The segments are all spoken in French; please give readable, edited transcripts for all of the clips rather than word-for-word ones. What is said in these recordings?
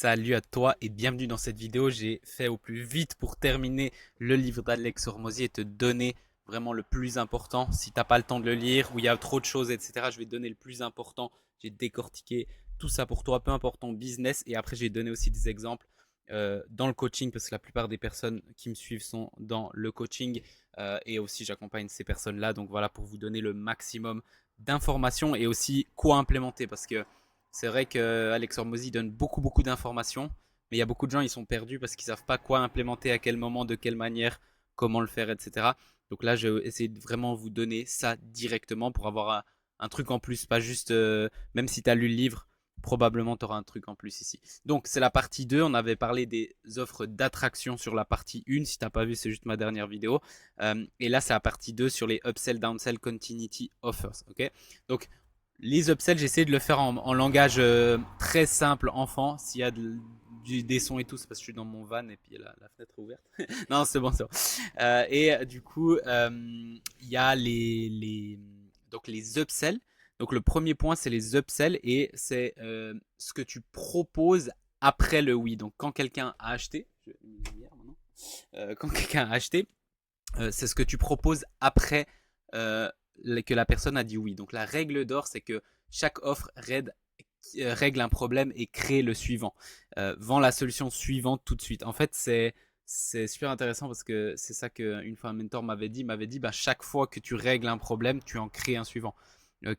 Salut à toi et bienvenue dans cette vidéo. J'ai fait au plus vite pour terminer le livre d'Alex Hormozy et te donner vraiment le plus important. Si t'as pas le temps de le lire ou il y a trop de choses, etc., je vais te donner le plus important. J'ai décortiqué tout ça pour toi, peu importe ton business. Et après, j'ai donné aussi des exemples dans le coaching parce que la plupart des personnes qui me suivent sont dans le coaching et aussi j'accompagne ces personnes-là. Donc voilà, pour vous donner le maximum d'informations et aussi quoi implémenter parce que c'est vrai que Alex Hormozy donne beaucoup d'informations, mais il y a beaucoup de gens ils sont perdus parce qu'ils savent pas quoi implémenter, à quel moment, de quelle manière, comment le faire, etc. Donc là, je vais essayer de vraiment vous donner ça directement pour avoir un truc en plus, pas juste, même si tu as lu le livre, probablement tu auras un truc en plus ici. Donc c'est la partie 2, on avait parlé des offres d'attraction sur la partie 1, si t'as pas vu c'est juste ma dernière vidéo. Et là c'est la partie 2 sur les upsell, downsell, continuity offers. Ok. Donc les upsells, j'essaie de le faire en langage très simple, enfant. S'il y a des sons et tout, c'est parce que je suis dans mon van et puis la fenêtre est ouverte. Non, c'est bon, c'est bon. Du coup, il y a donc les upsells. Donc le premier point, c'est les upsells et c'est ce que tu proposes après le oui. Donc quand quelqu'un a acheté, quand quelqu'un a acheté, c'est ce que tu proposes après que la personne a dit oui. Donc la règle d'or, c'est que chaque offre règle un problème et crée le suivant. Vend la solution suivante tout de suite. En fait, c'est super intéressant parce que c'est ça qu'une fois un mentor m'avait dit. Il m'avait dit, bah, chaque fois que tu règles un problème, tu en crées un suivant.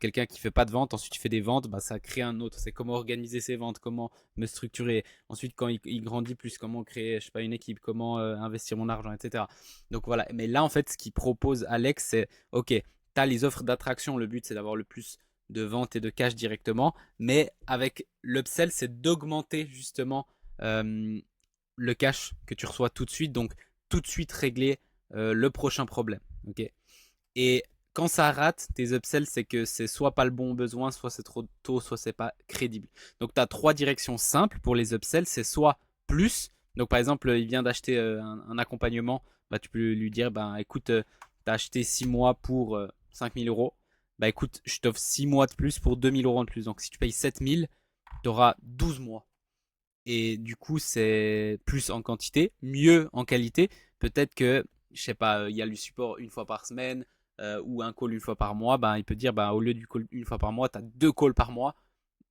Quelqu'un qui fait pas de vente, ensuite tu fais des ventes, bah, ça crée un autre. C'est comment organiser ses ventes, comment me structurer. Ensuite, quand il grandit plus, comment créer, je sais pas, une équipe, comment investir mon argent, etc. Donc voilà. Mais là, en fait, ce qu'il propose Alex, c'est ok, tu as les offres d'attraction. Le but, c'est d'avoir le plus de ventes et de cash directement. Mais avec l'upsell, c'est d'augmenter justement le cash que tu reçois tout de suite. Donc, tout de suite régler le prochain problème. Ok. Et quand ça rate, tes upsells, c'est que c'est soit pas le bon besoin, soit c'est trop tôt, soit c'est pas crédible. Donc, tu as trois directions simples pour les upsells. C'est soit plus. Donc, par exemple, il vient d'acheter un accompagnement. Bah, tu peux lui dire, bah, écoute, tu as acheté 6 mois pour 5000 euros. Bah, écoute, je t'offre 6 mois de plus pour 2000 euros de plus. Donc, si tu payes 7000, tu auras 12 mois. Et du coup, c'est plus en quantité, mieux en qualité. Peut-être que, je sais pas, il y a le support une fois par semaine ou un call une fois par mois. Ben, il peut dire, ben, au lieu du call une fois par mois, tu as deux calls par mois.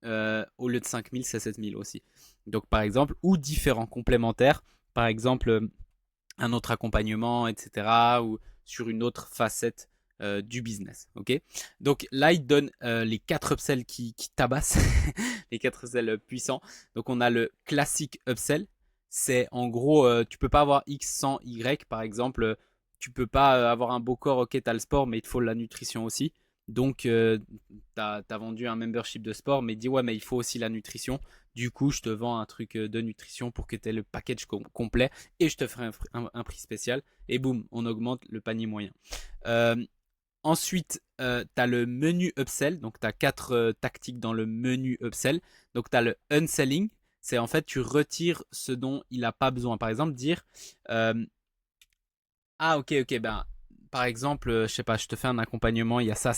Au lieu de 5000, c'est 7000 aussi. Donc, par exemple, ou différents complémentaires. Par exemple, un autre accompagnement, etc. Ou sur une autre facette du business. Ok. Donc là, il donne les quatre upsells qui tabassent, les quatre upsells puissants. Donc on a le classique upsell. C'est en gros, tu peux pas avoir X sans Y. Par exemple, tu peux pas avoir un beau corps. Ok, t'as le sport, mais il te faut la nutrition aussi. Donc, t'as vendu un membership de sport, mais dis ouais, mais il faut aussi la nutrition. Du coup, je te vends un truc de nutrition pour que tu aies le package complet et je te ferai un prix spécial. Et boum, on augmente le panier moyen. Euh, Ensuite, tu as le menu upsell. Donc, tu as quatre tactiques dans le menu upsell. Donc, tu as le unselling. C'est en fait, tu retires ce dont il n'a pas besoin. Par exemple, dire euh, ah, ok, ben, par exemple, je sais pas, je te fais un accompagnement, il y a ça,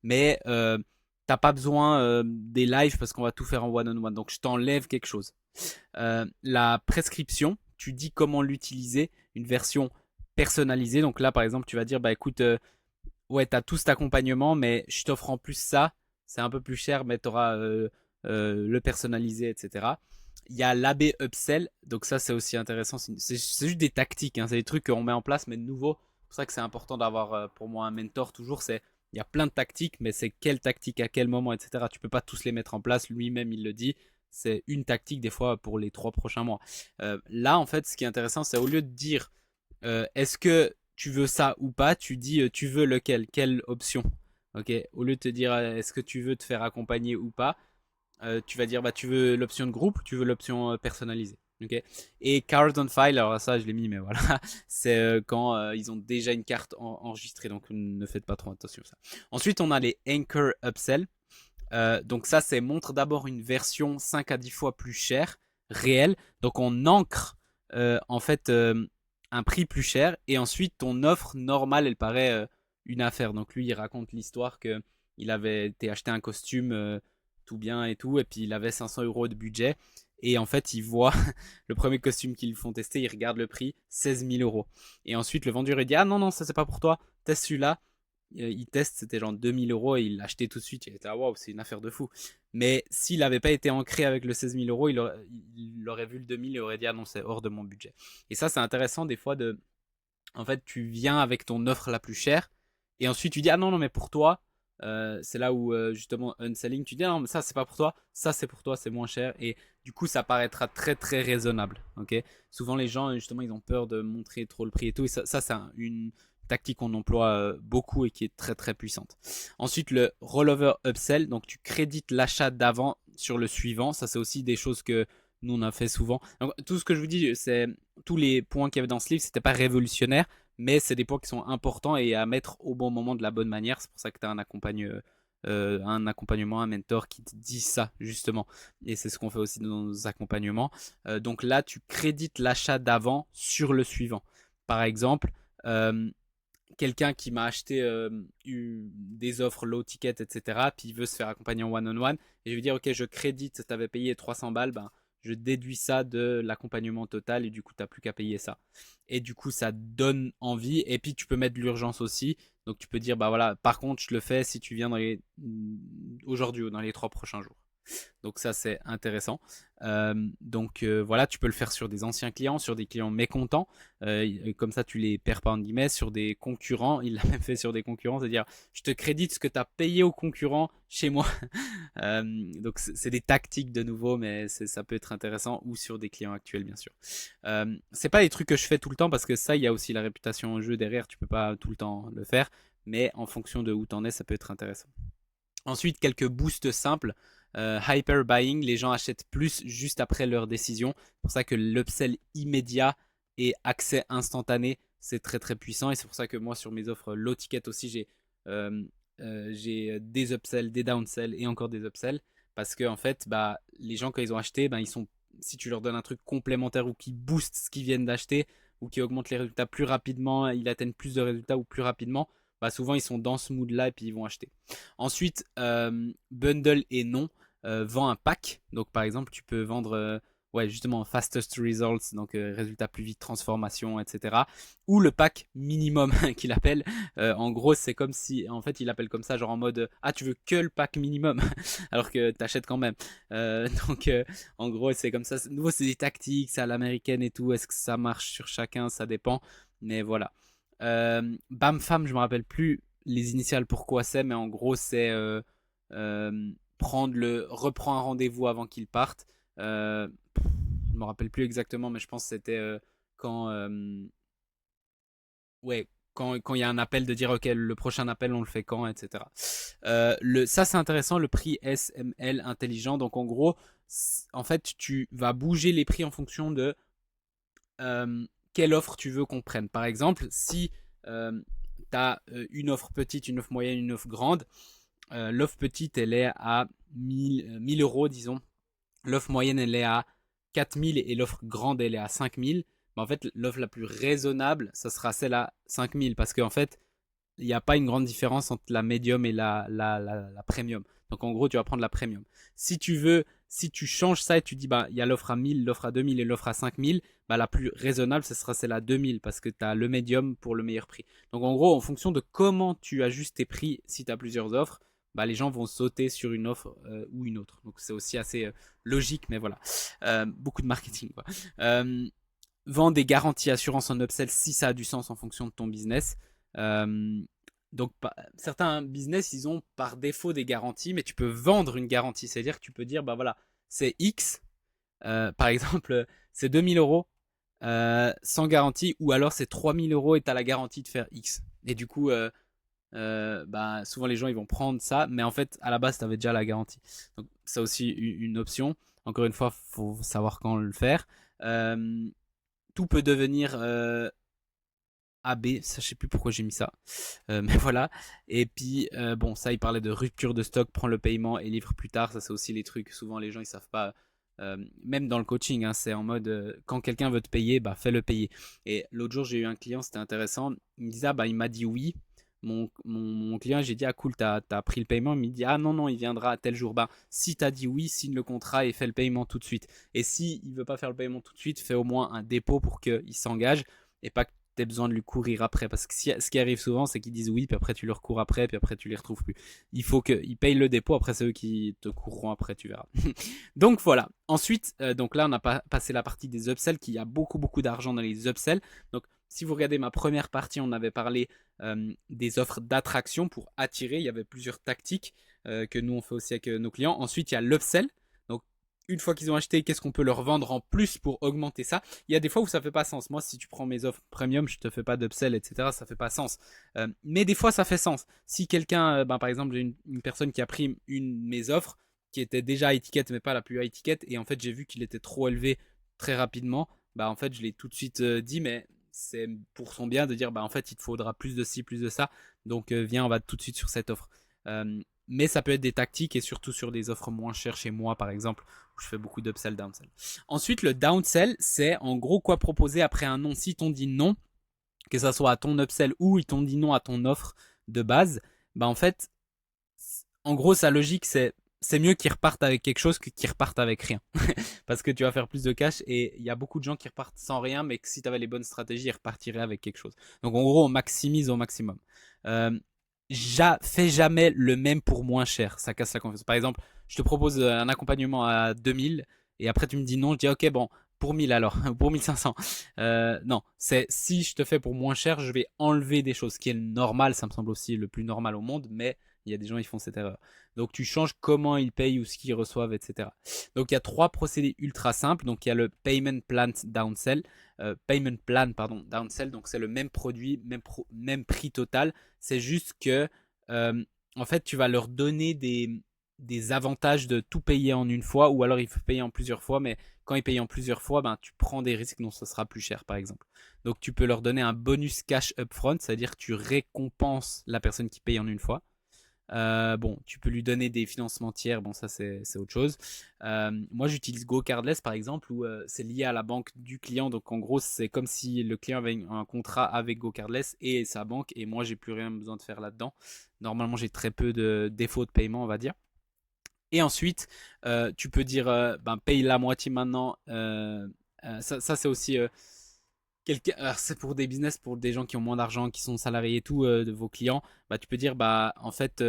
mais t'as pas besoin des lives parce qu'on va tout faire en one-on-one. Donc, je t'enlève quelque chose. La prescription, tu dis comment l'utiliser, une version personnalisée. Donc là, par exemple, tu vas dire, bah écoute, ouais, t'as tout cet accompagnement, mais je t'offre en plus ça. C'est un peu plus cher, mais t'auras le personnalisé, etc. Il y a l'AB Upsell, donc ça c'est aussi intéressant. C'est juste des tactiques, hein, c'est des trucs qu'on met en place, mais de nouveau. C'est pour ça que c'est important d'avoir pour moi un mentor toujours. Il y a plein de tactiques, mais c'est quelle tactique à quel moment, etc. Tu peux pas tous les mettre en place. Lui-même il le dit. C'est une tactique des fois pour les 3 prochains mois. Là en fait, ce qui est intéressant, c'est au lieu de dire est-ce que tu veux ça ou pas, tu dis tu veux lequel, quelle option. Ok. Au lieu de te dire est-ce que tu veux te faire accompagner ou pas, tu vas dire bah tu veux l'option de groupe, tu veux l'option personnalisée. Ok. Et card on file, alors ça je l'ai mis, mais voilà, c'est quand ils ont déjà une carte enregistrée, donc ne faites pas trop attention à ça. Ensuite on a les anchor upsell. Donc ça c'est montre d'abord une version 5 à 10 fois plus chère, réelle. Donc on ancre en fait un prix plus cher et ensuite ton offre normale elle paraît une affaire. Donc lui il raconte l'histoire que il avait été acheter un costume tout bien et tout et puis il avait 500 euros de budget Et en fait, ils voient le premier costume qu'ils font tester, ils regardent le prix, 16 000 euros. Et ensuite, le vendeur, il dit, ah non, non, ça c'est pas pour toi, teste celui-là. Il teste, c'était genre 2000 euros et il l'a acheté tout de suite. Il était, ah waouh, c'est une affaire de fou. Mais s'il n'avait pas été ancré avec le 16 000 euros, il aurait vu le 2000 et aurait dit, ah non, c'est hors de mon budget. Et ça, c'est intéressant des fois de, en fait, tu viens avec ton offre la plus chère et ensuite tu dis, ah non, non, mais pour toi, c'est là où justement unselling, tu dis, ah non, mais ça, c'est pas pour toi, ça, c'est pour toi, c'est moins cher. Et du coup, ça paraîtra très, très raisonnable. Ok. Souvent, les gens, justement, ils ont peur de montrer trop le prix et tout. Et ça c'est une tactique qu'on emploie beaucoup et qui est très, très puissante. Ensuite, le rollover upsell, donc tu crédites l'achat d'avant sur le suivant. Ça, c'est aussi des choses que nous, on a fait souvent. Donc, tout ce que je vous dis, c'est tous les points qu'il y avait dans ce livre, c'était pas révolutionnaire, mais c'est des points qui sont importants et à mettre au bon moment de la bonne manière. C'est pour ça que tu as un accompagnement, un mentor qui te dit ça, justement. Et c'est ce qu'on fait aussi dans nos accompagnements. Donc là, tu crédites l'achat d'avant sur le suivant. Par exemple, quelqu'un qui m'a acheté des offres low ticket, etc., puis il veut se faire accompagner en one-on-one, et je vais dire, ok, je crédite, tu avais payé 300 balles, ben, je déduis ça de l'accompagnement total, et du coup, tu n'as plus qu'à payer ça. Et du coup, ça donne envie, et puis tu peux mettre de l'urgence aussi, donc tu peux dire, bah voilà, par contre, je le fais si tu viens aujourd'hui ou dans les 3 prochains jours. Donc ça, c'est intéressant. Voilà, tu peux le faire sur des anciens clients, sur des clients mécontents. Comme ça, tu les perds pas en guillemets. Sur des concurrents, il l'a même fait sur des concurrents, c'est-à-dire je te crédite ce que tu as payé aux concurrents chez moi. Donc c'est des tactiques de nouveau, mais ça peut être intéressant, ou sur des clients actuels bien sûr. C'est pas des trucs que je fais tout le temps parce que ça, il y a aussi la réputation en jeu derrière. Tu peux pas tout le temps le faire, mais en fonction de où tu en es, ça peut être intéressant. Ensuite, quelques boosts simples. Hyper buying, les gens achètent plus juste après leur décision. C'est pour ça que l'upsell immédiat et accès instantané, c'est très très puissant. Et c'est pour ça que moi, sur mes offres low ticket aussi, j'ai des upsells, des downsells et encore des upsells. Parce que en fait, bah, les gens, quand ils ont acheté, bah, si tu leur donnes un truc complémentaire ou qui booste ce qu'ils viennent d'acheter ou qui augmente les résultats plus rapidement, ils atteignent plus de résultats ou plus rapidement, bah, souvent ils sont dans ce mood-là et puis ils vont acheter. Ensuite, bundle et non, vend un pack. Donc par exemple, tu peux vendre ouais, justement fastest results, donc résultats plus vite, transformation, etc. Ou le pack minimum qu'il appelle. En gros, c'est comme si, en fait, il appelle comme ça, genre en mode ah, tu veux que le pack minimum, alors que tu achètes quand même. En gros, c'est comme ça. Nouveau, c'est des tactiques, c'est à l'américaine et tout. Est-ce que ça marche sur chacun? Ça dépend. Mais voilà. BAMFAM, je me rappelle plus les initiales pourquoi c'est, mais en gros c'est reprend un rendez-vous avant qu'il parte. Je me rappelle plus exactement, mais je pense que c'était quand ouais, quand il y a un appel de dire ok, le prochain appel on le fait quand, etc. Ça c'est intéressant, le prix SML intelligent. Donc en gros, en fait tu vas bouger les prix en fonction de quelle offre tu veux qu'on prenne. Par exemple, si tu as une offre petite, une offre moyenne, une offre grande, l'offre petite, elle est à 1000 euros, disons. L'offre moyenne, elle est à 4000 et l'offre grande, elle est à 5000. En fait, l'offre la plus raisonnable, ça sera celle à 5000 parce qu'en fait, il n'y a pas une grande différence entre la médium et la premium. Donc en gros, tu vas prendre la premium. Si tu changes ça et tu dis, bah, il y a l'offre à 1000, l'offre à 2000 et l'offre à 5000, bah, la plus raisonnable, ce sera celle à 2000 parce que tu as le médium pour le meilleur prix. Donc en gros, en fonction de comment tu ajustes tes prix, si tu as plusieurs offres, bah, les gens vont sauter sur une offre ou une autre. Donc c'est aussi assez logique, mais voilà. Beaucoup de marketing, quoi. Vends des garanties assurance en upsell si ça a du sens en fonction de ton business. Donc certains business, ils ont par défaut des garanties, mais tu peux vendre une garantie. C'est-à-dire que tu peux dire, bah voilà, c'est X, par exemple, c'est 2000 euros sans garantie, ou alors c'est 3000 euros et tu as la garantie de faire X. Et du coup, bah, souvent les gens ils vont prendre ça, mais en fait, à la base, tu avais déjà la garantie. Donc, c'est aussi une option. Encore une fois, faut savoir quand le faire. Tout peut devenir AB, ça je sais plus pourquoi j'ai mis ça, mais voilà. Et puis bon, ça il parlait de rupture de stock, prends le paiement et livre plus tard. Ça c'est aussi les trucs. Souvent les gens ils savent pas. Même dans le coaching, hein, c'est en mode quand quelqu'un veut te payer, bah fais-le payer. Et l'autre jour j'ai eu un client, c'était intéressant. Il me disait ah, bah il m'a dit oui, mon client, j'ai dit, ah cool, t'as pris le paiement. Il me dit, ah non, non, il viendra à tel jour. Ben, si t'as dit oui, signe le contrat et fais le paiement tout de suite. Et si il veut pas faire le paiement tout de suite, fais au moins un dépôt pour qu'il s'engage et pas que tu aies besoin de lui courir après. Parce que ce qui arrive souvent, c'est qu'ils disent oui, puis après tu leur cours après, puis après tu les retrouves plus. Il faut qu'ils payent le dépôt, après c'est eux qui te courront après, tu verras. Donc voilà. Ensuite, donc là, on a passé la partie des upsells, qui a beaucoup, beaucoup d'argent dans les upsells. Donc, si vous regardez ma première partie, on avait parlé des offres d'attraction pour attirer. Il y avait plusieurs tactiques que nous, on fait aussi avec nos clients. Ensuite, il y a l'upsell. Donc, une fois qu'ils ont acheté, qu'est-ce qu'on peut leur vendre en plus pour augmenter ça? Il y a des fois où ça fait pas sens. Moi, si tu prends mes offres premium, je te fais pas d'upsell, etc. Ça fait pas sens. Mais des fois, ça fait sens. Si quelqu'un, par exemple, j'ai une personne qui a pris une de mes offres, qui était déjà à étiquette, mais pas la plus à étiquette, et en fait, j'ai vu qu'il était trop élevé très rapidement. Bah, en fait, je l'ai tout de suite dit, mais c'est pour son bien de dire, bah, en fait, il te faudra plus de ci, plus de ça. Donc, viens, on va tout de suite sur cette offre. Mais ça peut être des tactiques, et surtout sur des offres moins chères chez moi, par exemple, où je fais beaucoup d'upsell, downsell. Ensuite, le downsell, c'est en gros quoi proposer après un non. Si t'on dit non, que ça soit à ton upsell ou ils t'ont dit non à ton offre de base, bah en fait, en gros, sa logique, c'est mieux qu'ils repartent avec quelque chose que qu'ils repartent avec rien. Parce que tu vas faire plus de cash, et il y a beaucoup de gens qui repartent sans rien, mais que si tu avais les bonnes stratégies, ils repartiraient avec quelque chose. Donc en gros, on maximise au maximum. Euh, Fais jamais le même pour moins cher, ça casse la confiance. Par exemple, je te propose un accompagnement à 2000 et après tu me dis non, je dis ok, bon, pour 1000 alors, pour 1500. Non, c'est si je te fais pour moins cher, je vais enlever des choses, ce qui est normal, ça me semble aussi le plus normal au monde, mais il y a des gens qui font cette erreur. Donc tu changes comment ils payent ou ce qu'ils reçoivent, etc. Donc il y a trois procédés ultra simples. Donc il y a le payment plan downsell, downsell. Donc c'est le même produit, même prix total. C'est juste que euh, en fait tu vas leur donner des avantages de tout payer en une fois, ou alors il faut payer en plusieurs fois. Mais quand ils payent en plusieurs fois, ben tu prends des risques dont ça sera plus cher, par exemple. Donc tu peux leur donner un bonus cash upfront, c'est-à-dire que tu récompenses la personne qui paye en une fois. Bon, tu peux lui donner des financements tiers, bon ça c'est autre chose. Moi j'utilise GoCardless par exemple, où c'est lié à la banque du client, donc en gros c'est comme si le client avait un contrat avec GoCardless et sa banque, et moi j'ai plus rien besoin de faire là-dedans. Normalement j'ai très peu de défauts de paiement, on va dire. Et ensuite, tu peux dire, ben, paye la moitié maintenant. Ça c'est aussi alors c'est pour des business, pour des gens qui ont moins d'argent, qui sont salariés et tout, de vos clients. Bah, tu peux dire, bah, en fait,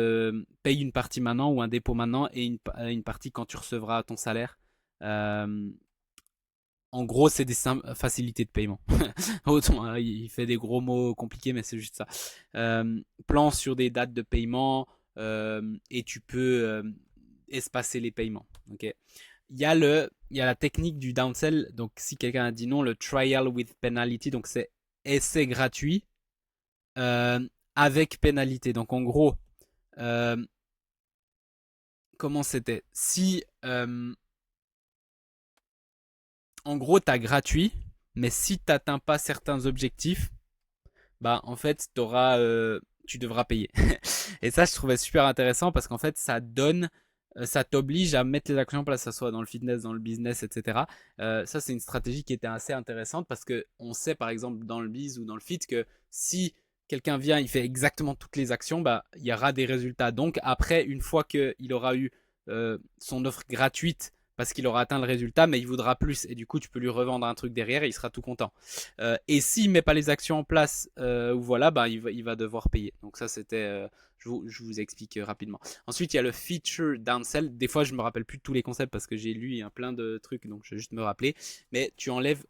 paye une partie maintenant ou un dépôt maintenant, et une partie quand tu recevras ton salaire. Euh, En gros, c'est des facilités de paiement. Autant, hein, il fait des gros mots compliqués, mais c'est juste ça. Plan sur des dates de paiement, et tu peux espacer les paiements. Ok. Il y a la technique du downsell. Donc, si quelqu'un a dit non, le trial with penalty, donc c'est essai gratuit euh, avec pénalité. Donc, en gros, euh, comment c'était? Si, en gros, tu as gratuit, mais si tu n'atteins pas certains objectifs, bah, en fait, tu devras payer. Et ça, je trouvais super intéressant parce qu'en fait, ça t'oblige à mettre les actions en place, que ce soit dans le fitness, dans le business, etc. Ça, c'est une stratégie qui était assez intéressante parce que on sait, par exemple, dans le biz ou dans le fit, que si quelqu'un vient, il fait exactement toutes les actions, bah, il y aura des résultats. Donc, après, une fois qu'il aura eu son offre gratuite parce qu'il aura atteint le résultat, mais il voudra plus. Et du coup, tu peux lui revendre un truc derrière et il sera tout content. Et s'il met pas les actions en place, voilà, bah, il va devoir payer. Donc ça, c'était, je vous explique rapidement. Ensuite, il y a le feature downsell. Des fois, je me rappelle plus de tous les concepts parce que j'ai lu plein de trucs, donc je vais juste me rappeler. Mais tu enlèves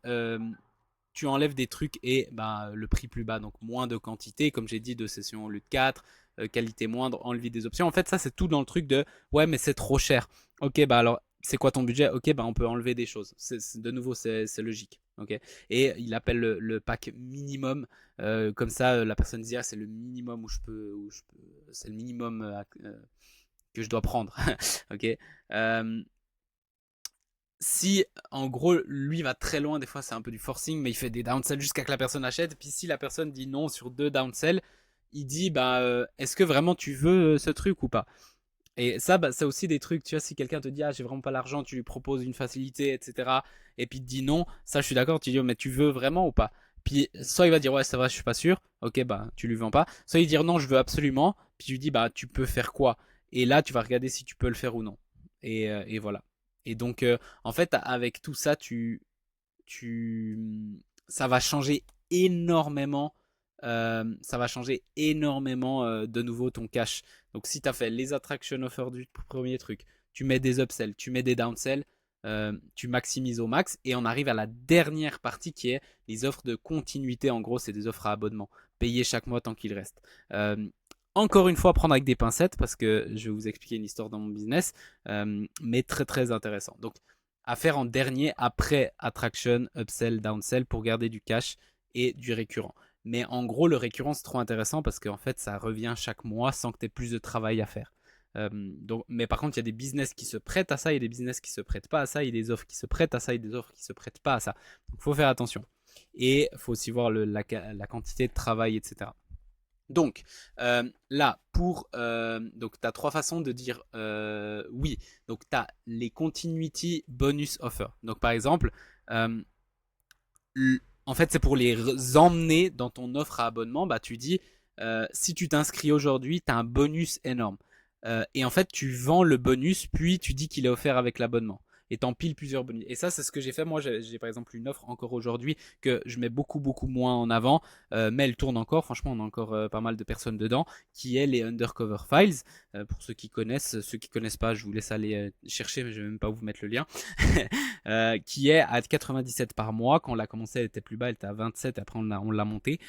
des trucs et bah, le prix plus bas, donc moins de quantité, comme j'ai dit, de sessions au lieu de 4, qualité moindre, enlever des options. En fait, ça, c'est tout dans le truc de ouais, mais c'est trop cher. Ok, bah alors, c'est quoi ton budget? Ok, bah on peut enlever des choses. De nouveau, c'est logique. Ok. Et il appelle le pack minimum. Comme ça, la personne dit ah, c'est le minimum c'est le minimum que je dois prendre. Ok. Si en gros lui va très loin, des fois c'est un peu du forcing, mais il fait des downsells jusqu'à que la personne achète. Puis si la personne dit non sur deux downsells, il dit bah est-ce que vraiment tu veux ce truc ou pas? Et ça, bah, c'est aussi des trucs, tu vois, si quelqu'un te dit ah j'ai vraiment pas l'argent, tu lui proposes une facilité, etc. Et puis il te dit non, ça je suis d'accord, tu dis oh, mais tu veux vraiment ou pas? Puis soit il va dire ouais c'est vrai je suis pas sûr, ok bah tu lui vends pas. Soit il va dire non je veux absolument, puis tu lui dis bah tu peux faire quoi. Et là tu vas regarder si tu peux le faire ou non. Et voilà. Et donc en fait avec tout ça ça va changer énormément. Ça va changer énormément de nouveau ton cash. Donc si tu as fait les attraction offers du premier truc, tu mets des upsells, tu mets des downsells, tu maximises au max et on arrive à la dernière partie qui est les offres de continuité. En gros, c'est des offres à abonnement, payer chaque mois tant qu'il reste. Encore une fois, prendre avec des pincettes parce que je vais vous expliquer une histoire dans mon business, mais très très intéressant. Donc à faire en dernier après attraction, upsell, downsell pour garder du cash et du récurrent. Mais en gros, le récurrent, c'est trop intéressant parce qu'en fait, ça revient chaque mois sans que tu aies plus de travail à faire. Mais par contre, il y a des business qui se prêtent à ça, il y a des business qui se prêtent pas à ça, il y a des offres qui se prêtent à ça, il y a des offres qui se prêtent pas à ça. Donc, il faut faire attention. Et il faut aussi voir la quantité de travail, etc. Donc là, donc tu as trois façons de dire oui. Donc tu as les continuity bonus offer. Donc par exemple, euh, en fait c'est pour les emmener dans ton offre à abonnement. Bah tu dis si tu t'inscris aujourd'hui, tu as un bonus énorme. Et en fait tu vends le bonus, puis tu dis qu'il est offert avec l'abonnement. Et t'empiles plusieurs bonus. Et ça, c'est ce que j'ai fait. Moi, j'ai par exemple une offre encore aujourd'hui que je mets beaucoup, beaucoup moins en avant. Mais elle tourne encore. Franchement, on a encore pas mal de personnes dedans, qui est les Undercover Files. Pour ceux qui connaissent pas, je vous laisse aller chercher, mais je vais même pas vous mettre le lien. Qui est à 97 par mois. Quand on l'a commencé, elle était plus bas, elle était à 27. Après, on l'a monté.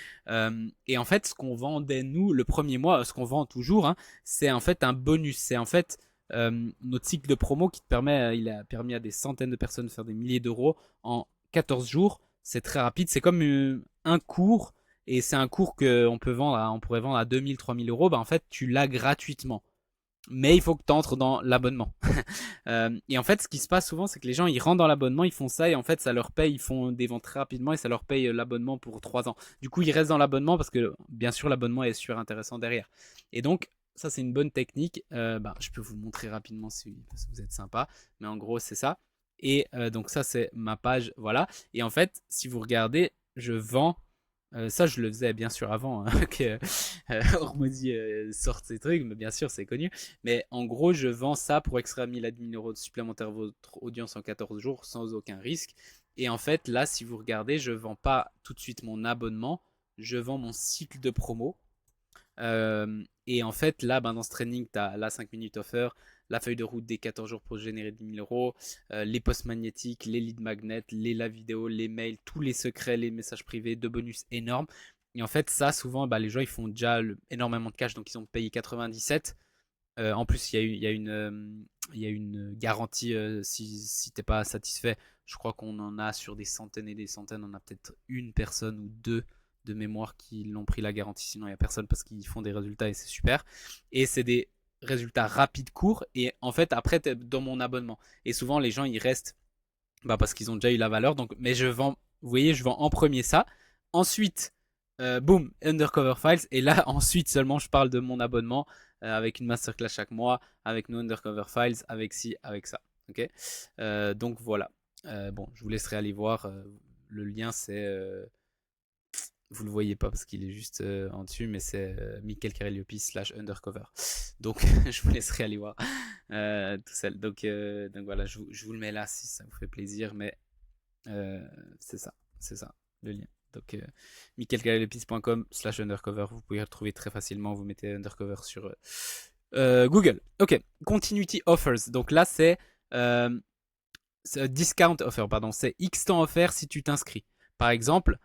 Et en fait, ce qu'on vendait nous le premier mois, ce qu'on vend toujours, hein, c'est en fait un bonus. C'est en fait notre cycle de promo qui te permet, il a permis à des centaines de personnes de faire des milliers d'euros en 14 jours. C'est très rapide. C'est comme un cours. Et c'est un cours qu'on peut vendre on pourrait vendre à 2000, 3000 euros. Bah, en fait, tu l'as gratuitement. Mais il faut que tu entres dans l'abonnement. Et en fait, ce qui se passe souvent, c'est que les gens, ils rentrent dans l'abonnement, ils font ça, et en fait, ça leur paye, ils font des ventes très rapidement, et ça leur paye l'abonnement pour 3 ans. Du coup, ils restent dans l'abonnement parce que, bien sûr, l'abonnement est super intéressant derrière. Et donc, ça, c'est une bonne technique. Je peux vous montrer rapidement si vous êtes sympa. Mais en gros, c'est ça. Et donc, ça, c'est ma page. Voilà. Et en fait, si vous regardez, je vends. Ça, je le faisais bien sûr avant hein, que Ormodi sorte ces trucs, mais bien sûr, c'est connu. Mais en gros, je vends ça pour extraire 1000 à 10 000 euros de supplémentaire de votre audience en 14 jours sans aucun risque. Et en fait, là, si vous regardez, je vends pas tout de suite mon abonnement, je vends mon cycle de promo. Et en fait, là, dans ce training, tu as la 5 minutes offer, la feuille de route des 14 jours pour générer 10 000 euros, les posts magnétiques, les leads magnets, les live vidéo, les mails, tous les secrets, les messages privés, de bonus énormes. Et en fait, ça, souvent, les gens, ils font déjà énormément de cash, donc ils ont payé 97. En plus, il y a une garantie si t'es pas satisfait. Je crois qu'on en a sur des centaines et des centaines. On a peut-être une personne ou deux de mémoire qui l'ont pris la garantie. Sinon, il n'y a personne parce qu'ils font des résultats et c'est super. Et c'est des résultats rapides, courts. Et en fait, après, tu es dans mon abonnement. Et souvent, les gens, ils restent parce qu'ils ont déjà eu la valeur. Donc, mais je vends, vous voyez, je vends en premier ça. Ensuite, boom, Undercover Files. Et là, ensuite seulement, je parle de mon abonnement avec une masterclass chaque mois, avec nos Undercover Files, avec ci, avec ça. Ok. Donc voilà. Bon, je vous laisserai aller voir. Le lien, c'est vous le voyez pas parce qu'il est juste en dessus, mais c'est Michael Carelliopi / undercover. Donc je vous laisserai aller voir tout seul. Donc voilà, je vous le mets là si ça vous fait plaisir, mais c'est ça, le lien. Donc michaelcarelliopi.com / undercover, vous pouvez le retrouver très facilement. Vous mettez undercover sur Google. Ok, continuity offers. Donc là c'est discount offer, pardon, c'est X temps offert si tu t'inscris. Par exemple.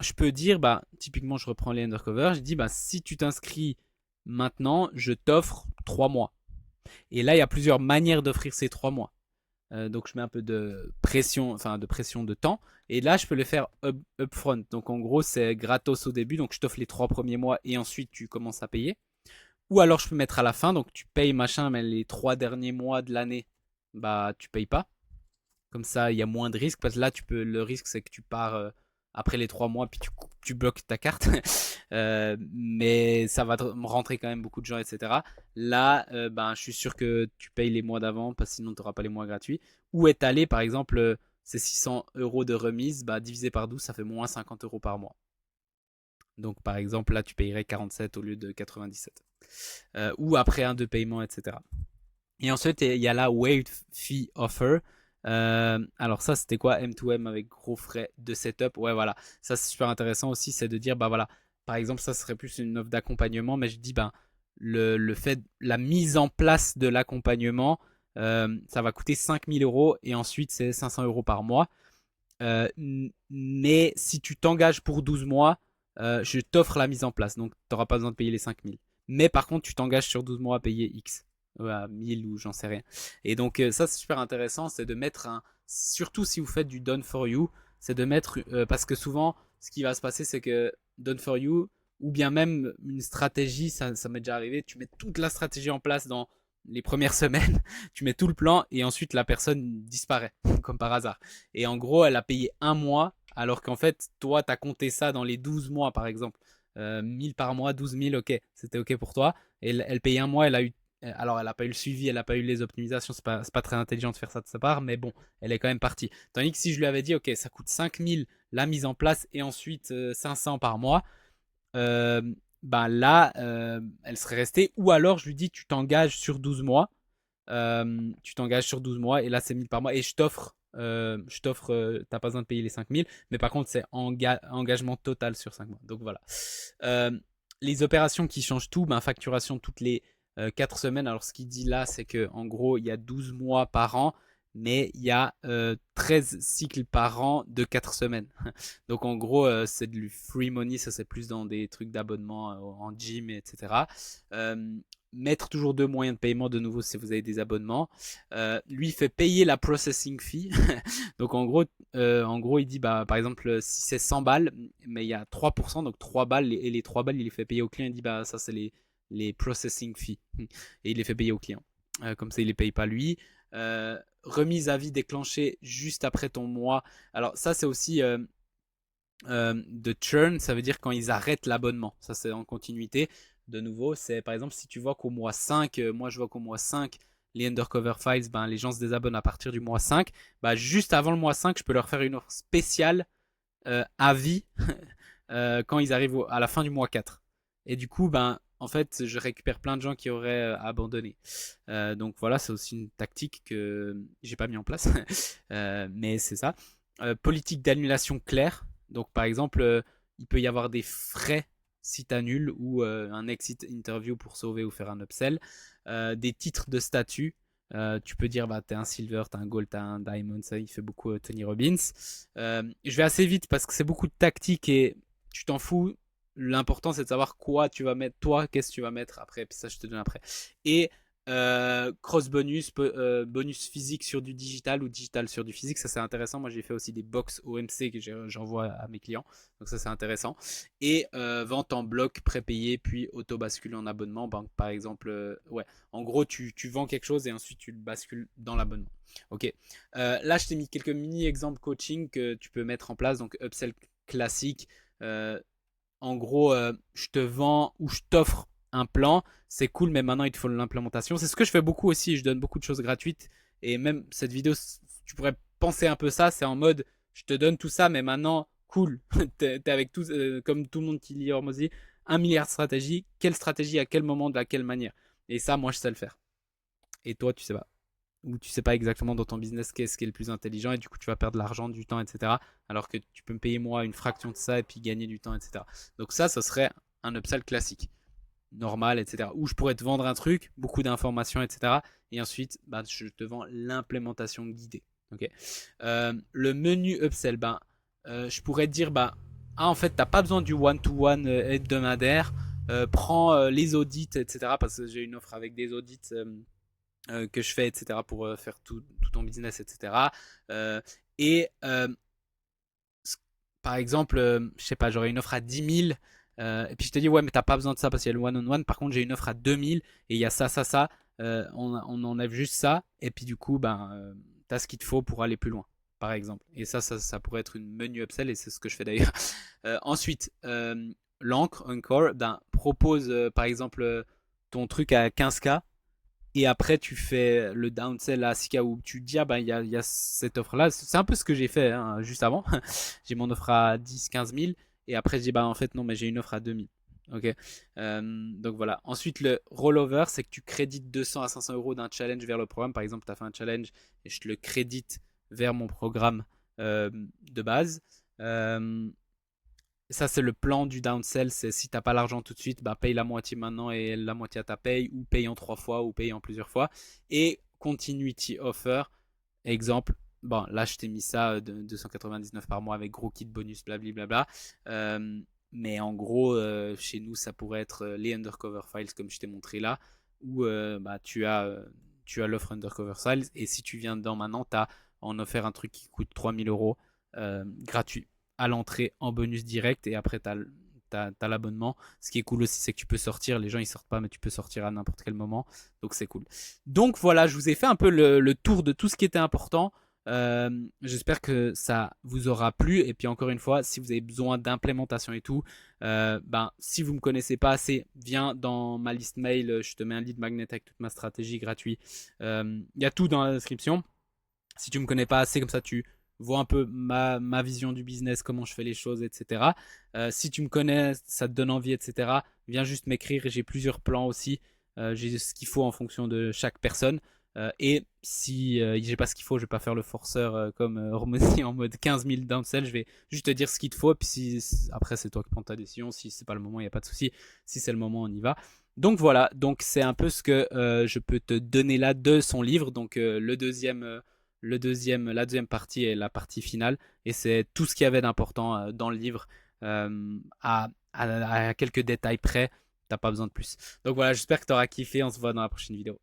Je peux dire, typiquement, je reprends les undercover, je dis, si tu t'inscris maintenant, je t'offre 3 mois. Et là, il y a plusieurs manières d'offrir ces 3 mois. Donc, je mets un peu de pression de temps. Et là, je peux le faire upfront. Donc, en gros, c'est gratos au début. Donc, je t'offre les 3 premiers mois et ensuite, tu commences à payer. Ou alors, je peux mettre à la fin. Donc, tu payes machin, mais les 3 derniers mois de l'année, tu payes pas. Comme ça, il y a moins de risques. Parce que là, le risque, c'est que tu pars après les 3 mois, puis tu bloques ta carte. Mais ça va rentrer quand même beaucoup de gens, etc. Là, je suis sûr que tu payes les mois d'avant, parce que sinon, tu n'auras pas les mois gratuits. Ou étaler, par exemple, c'est 600 € de remise, bah, divisé par 12, ça fait moins 50 € par mois. Donc par exemple, là, tu payerais 47 au lieu de 97. Ou après un de paiement, etc. Et ensuite, il y a la Waived Fee Offer. Alors ça, c'était quoi? M2M avec gros frais de setup. Ouais, voilà. Ça, c'est super intéressant aussi, c'est de dire, bah voilà, par exemple, ça serait plus une offre d'accompagnement, mais je dis, ben, le fait, la mise en place de l'accompagnement, ça va coûter 5 000 € et ensuite, c'est 500 € par mois. Mais si tu t'engages pour 12 mois, je t'offre la mise en place. Donc, tu n'auras pas besoin de payer les 5 000. Mais par contre, tu t'engages sur 12 mois à payer X. À 1000 ou j'en sais rien. Et donc, ça, c'est super intéressant. C'est de mettre un. Surtout si vous faites du done for you, c'est de mettre. Parce que souvent, ce qui va se passer, c'est que done for you, ou bien même une stratégie, ça m'est déjà arrivé, tu mets toute la stratégie en place dans les premières semaines, tu mets tout le plan et ensuite la personne disparaît, comme par hasard. Et en gros, elle a payé un mois, alors qu'en fait, toi, tu as compté ça dans les 12 mois, par exemple. 1000 par mois, 12 000, ok, c'était ok pour toi. Et elle paye un mois, elle a eu. Alors, elle n'a pas eu le suivi, elle n'a pas eu les optimisations, c'est pas très intelligent de faire ça de sa part, mais bon, elle est quand même partie. Tandis que si je lui avais dit, ok, ça coûte 5000 la mise en place et ensuite 500 par mois, euh, ben là, elle serait restée. Ou alors, je lui dis, tu t'engages sur 12 mois. Tu t'engages sur 12 mois et là, c'est 1000 par mois. Et t'as pas besoin de payer les 5000. Mais par contre, c'est engagement total sur 5 mois. Donc voilà. Euh, les opérations qui changent tout, ben, facturation toutes les 4 semaines. Alors, ce qu'il dit là, c'est que en gros, il y a 12 mois par an, mais il y a 13 cycles par an de 4 semaines. Donc, en gros, c'est du free money. Ça, c'est plus dans des trucs d'abonnement en gym, etc. Euh, Mettre toujours deux moyens de paiement de nouveau si vous avez des abonnements. Lui fait payer la processing fee. Donc en gros, il dit bah par exemple si c'est 100 balles, mais il y a 3%, donc 3 balles et les 3 balles il les fait payer au client. Il dit bah ça c'est les processing fees et il les fait payer au client. Comme ça il les paye pas lui. Remise à vie déclenchée juste après ton mois. Alors ça c'est aussi de churn, ça veut dire quand ils arrêtent l'abonnement. Ça, c'est en continuité. De nouveau, c'est par exemple si tu vois qu'au mois 5, moi je vois qu'au mois 5, les Undercover Files, ben, les gens se désabonnent à partir du mois 5. Ben, juste avant le mois 5, je peux leur faire une offre spéciale à vie quand ils arrivent à la fin du mois 4. Et du coup, ben, en fait, je récupère plein de gens qui auraient abandonné. Donc voilà, c'est aussi une tactique que j'ai pas mis en place. Mais c'est ça. Politique d'annulation claire. Donc par exemple, il peut y avoir des frais si tu annules ou un exit interview pour sauver ou faire un upsell. Des titres de statut. Tu peux dire bah t'es un silver, t'es un gold, t'es un diamond, ça il fait beaucoup Tony Robbins. Je vais assez vite parce que c'est beaucoup de tactique et tu t'en fous. L'important c'est de savoir quoi tu vas mettre, toi qu'est-ce que tu vas mettre après, puis ça je te donne après. Et cross bonus, bonus physique sur du digital ou digital sur du physique, ça c'est intéressant. Moi j'ai fait aussi des box OMC que j'envoie à mes clients, donc ça c'est intéressant. Et vente en bloc prépayé puis auto bascule en abonnement. Donc, par exemple, ouais, en gros tu vends quelque chose et ensuite tu le bascules dans l'abonnement. Ok. Là je t'ai mis quelques mini exemples coaching que tu peux mettre en place. Donc upsell classique. En gros, je te vends ou je t'offre un plan, c'est cool, mais maintenant il te faut l'implémentation. C'est ce que je fais beaucoup aussi, je donne beaucoup de choses gratuites. Et même cette vidéo, tu pourrais penser un peu ça, c'est en mode, je te donne tout ça, mais maintenant, cool, t'es avec tout, comme tout le monde qui lit Hormozy, 1 milliard de stratégies, quelle stratégie, à quel moment, de la quelle manière. Et ça, moi, je sais le faire. Et toi, tu sais pas. Ou tu sais pas exactement dans ton business qu'est-ce qui est le plus intelligent et du coup tu vas perdre de l'argent, du temps, etc. Alors que tu peux me payer moi une fraction de ça et puis gagner du temps, etc. Donc ça serait un upsell classique, normal, etc. Où je pourrais te vendre un truc, beaucoup d'informations, etc. Et ensuite, bah, je te vends l'implémentation guidée. Okay. Le menu upsell, ben, je pourrais te dire, bah, ah, en fait, t'as pas besoin du one-to-one hebdomadaire. Prends les audits, etc. Parce que j'ai une offre avec des audits que je fais, etc. pour faire tout ton business, etc. Et par exemple, je sais pas, j'aurais une offre à 10 000 et puis je te dis, ouais, mais t'as pas besoin de ça parce qu'il y a le one-on-one. Par contre, j'ai une offre à 2000 et il y a ça, ça, ça. On enlève juste ça. Et puis du coup, ben, t'as ce qu'il te faut pour aller plus loin, par exemple. Et ça pourrait être une menu upsell et c'est ce que je fais d'ailleurs. Ensuite, l'encre, Encore, ben, propose par exemple ton truc à 15K Et après, tu fais le downsell à 6K où tu te dis, ah ben, il y a cette offre-là. C'est un peu ce que j'ai fait hein, juste avant. J'ai mon offre à 10-15 000. Et après, je dis, bah en fait, non, mais j'ai une offre à 2 000. Ok. Donc voilà. Ensuite, le rollover, c'est que tu crédites 200 à 500 euros d'un challenge vers le programme. Par exemple, tu as fait un challenge et je te le crédite vers mon programme de base. Euh, Ça, c'est le plan du downsell. C'est si t'as pas l'argent tout de suite, bah, paye la moitié maintenant et la moitié à ta paye, ou paye en 3 fois, ou paye en plusieurs fois. Et continuity offer, exemple, bon, là, je t'ai mis ça de 299 par mois avec gros kit bonus, blablabla. Euh, mais en gros, chez nous, ça pourrait être les undercover files comme je t'ai montré là, où bah, tu as l'offre undercover files. Et si tu viens dedans maintenant, tu as en offert un truc qui coûte 3 000 € gratuit à l'entrée en bonus direct et après tu as l'abonnement. Ce qui est cool aussi, c'est que tu peux sortir. Les gens ils sortent pas, mais tu peux sortir à n'importe quel moment. Donc c'est cool. Donc voilà, je vous ai fait un peu le tour de tout ce qui était important. J'espère que ça vous aura plu. Et puis encore une fois, si vous avez besoin d'implémentation et tout, ben, si vous ne me connaissez pas assez, viens dans ma liste mail. Je te mets un lead magnet avec toute ma stratégie gratuite. Il y a tout dans la description. Si tu me connais pas assez, comme ça tu vois un peu ma vision du business, comment je fais les choses, etc. Si tu me connais, ça te donne envie, etc. Viens juste m'écrire. J'ai plusieurs plans aussi. J'ai ce qu'il faut en fonction de chaque personne. Et si j'ai pas ce qu'il faut, je vais pas faire le forceur comme Hormozy en mode 15 000 downsell. Je vais juste te dire ce qu'il te faut. Et puis après, c'est toi qui prends ta décision. Si c'est pas le moment, il n'y a pas de souci. Si c'est le moment, on y va. Donc voilà, donc c'est un peu ce que je peux te donner là de son livre. Donc la deuxième partie est la partie finale. Et c'est tout ce qu'il y avait d'important dans le livre. À quelques détails près. T'as pas besoin de plus. Donc voilà, j'espère que tu auras kiffé. On se voit dans la prochaine vidéo.